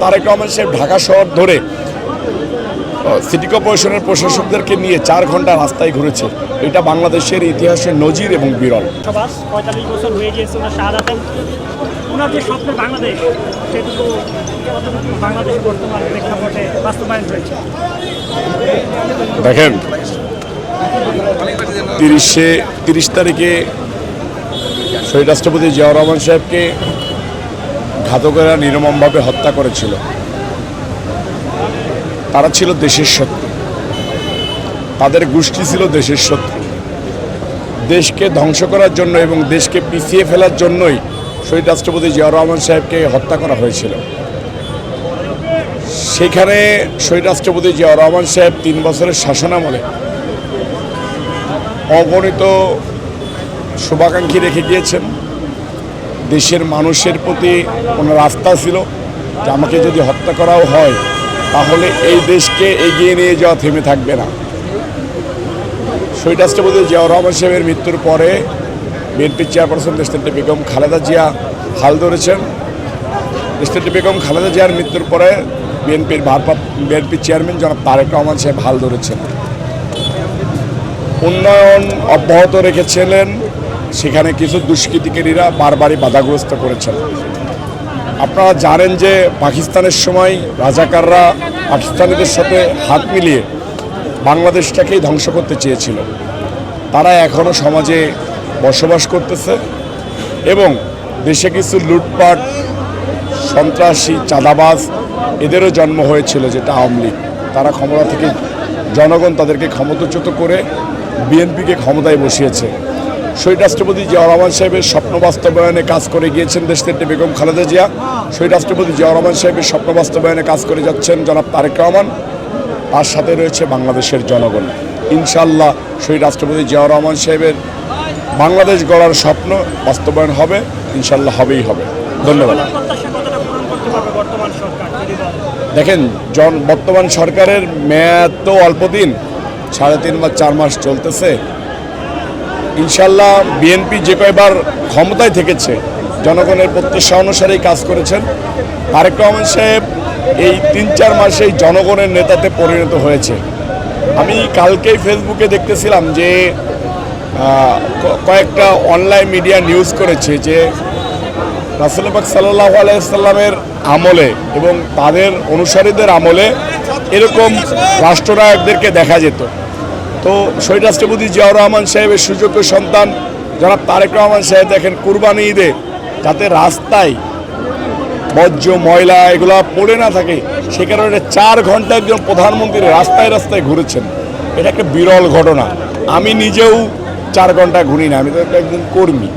তারেক রহমান সাহেব ঢাকা শহর ধরে সিটি কর্পোরেশনের প্রশাসকদেরকে নিয়ে 4 ঘন্টা রাস্তায় ঘুরেছে। এটা বাংলাদেশের ইতিহাসে নজির এবং বিরল। 45 বছর হয়ে গিয়েছে ওনার শাহাদাতের, ওনার যে স্বপ্নের বাংলাদেশ সেটুকু বাংলাদেশ বর্তমান প্রেক্ষাপটে বাস্তবায়ন হয়েছে। দেখেন 30 তারিখে শহীদ রাষ্ট্রপতি জিয়াউর রহমান সাহেবকে ঘাতকেরা নির্মমভাবে হত্যা করেছিল। তারা ছিল দেশের শত্রু, তাদের গোষ্ঠী ছিল দেশের শত্রু। দেশকে ধ্বংস করার জন্য এবং দেশকে পিছিয়ে ফেলার জন্যই শহীদ রাষ্ট্রপতি জিয়াউর রহমান সাহেবকে হত্যা করা হয়েছিল। সেখানে শহীদ রাষ্ট্রপতি জিয়াউর রহমান সাহেব 3 বছরের শাসনামলে অগণিত শুভাকাঙ্ক্ষী রেখে গিয়েছেন। দেশের মানুষের প্রতি ওনার আস্থা ছিল যে আমাকে যদি হত্যা করাও হয় তাহলে এই দেশকে এগিয়ে নিয়ে যাওয়া থেমে থাকবে না। শহীদ রাষ্ট্রপতি জিয়াউর রহমান সাহেবের মৃত্যুর পরে বিএনপির চেয়ারপারসন দেশনেত্রী বেগম খালেদা জিয়া হাল ধরেছেন। দেশনেত্রী বেগম খালেদা জিয়ার মৃত্যুর পরে বিএনপির চেয়ারম্যান জনাব তারেক রহমান সাহেব হাল ধরেছেন। উন্নয়ন অব্যাহত রেখেছিলেন, সেখানে কিছু দুষ্কৃতিকারীরা বারবারই বাধাগ্রস্ত করেছেন। আপনারা জানেন যে পাকিস্তানের সময় রাজাকাররা পাকিস্তানিদের সাথে হাত মিলিয়ে বাংলাদেশটাকেই ধ্বংস করতে চেয়েছিল। তারা এখনও সমাজে বসবাস করতেছে এবং দেশে কিছু লুটপাট, সন্ত্রাসী, চাঁদাবাজ এদেরও জন্ম হয়েছিল, যেটা আওয়ামী লীগ। তারা ক্ষমতা থেকে জনগণ তাদেরকে ক্ষমতাচ্যুত করে বিএনপিকে ক্ষমতায় বসিয়েছে। শহীদ রাষ্ট্রপতি জিয়াউর রহমান সাহেবের স্বপ্ন বাস্তবায়নে কাজ করে গিয়েছেন দেশনেত্রী বেগম খালেদা জিয়া। শহীদ রাষ্ট্রপতি জিয়াউর রহমান সাহেবের স্বপ্ন বাস্তবায়নে কাজ করে যাচ্ছেন জনাব তারেক রহমান। তার সাথে রয়েছে বাংলাদেশের জনগণ। ইনশাআল্লাহ শহীদ রাষ্ট্রপতি জিয়াউর রহমান সাহেবের বাংলাদেশ গড়ার স্বপ্ন বাস্তবায়ন হবে, ইনশাআল্লাহ হবেই হবে। ধন্যবাদ। দেখেন, বর্তমান সরকারের মেয়াদ তো অল্প দিন, 3.5 বা 4 মাস চলতেছে। ইনশাআল্লাহ বিএনপি যে কয়বার ক্ষমতায় থেকেছে জনগণের প্রত্যাশা অনুসারেই কাজ করেছেন। তারেক রহমান সাহেব এই 3-4 মাসেই জনগণের নেতাতে পরিণত হয়েছে। আমি কালকেই ফেসবুকে দেখতেছিলাম যে কয়েকটা অনলাইন মিডিয়া নিউজ করেছে যে রাসূল পাক সাল্লাল্লাহু আলাইহি ওয়াসাল্লামের আমলে এবং তাদের অনুসারীদের আমলে এরকম রাষ্ট্রনায়কদেরকে দেখা যেত। তো শহীদ রাষ্ট্রপতি জিয়াউর রহমান সাহেবের সুযোগ্য সন্তান জনাব তারেক রহমান সাহেব দেখেন কুরবানি ঈদে যাতে রাস্তায় বর্জ্য ময়লা এগুলো পড়ে না থাকে, সে কারণে 4 ঘন্টা একজন প্রধানমন্ত্রী রাস্তায় রাস্তায় ঘুরেছেন। এটা একটা বিরল ঘটনা। আমি নিজেও 4 ঘন্টা ঘুরি না, আমি তো একজন কর্মী।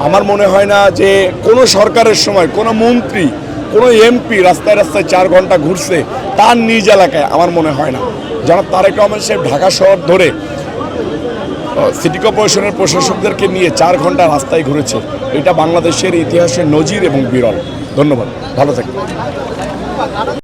আমার মনে হয় না যে কোনো সরকারের সময় কোনো মন্ত্রী, কোনো এমপি রাস্তায় রাস্তায় 4 ঘন্টা ঘুরছে তার নিজ এলাকায়, আমার মনে হয় না। জনাব তারেক রহমান সাহেব ঢাকা শহর ধরে সিটি কর্পোরেশনের প্রশাসকদেরকে নিয়ে 4 ঘন্টা রাস্তায় ঘুরেছে। এটা বাংলাদেশের ইতিহাসে নজির এবং বিরল। ধন্যবাদ, ভালো থাকবেন।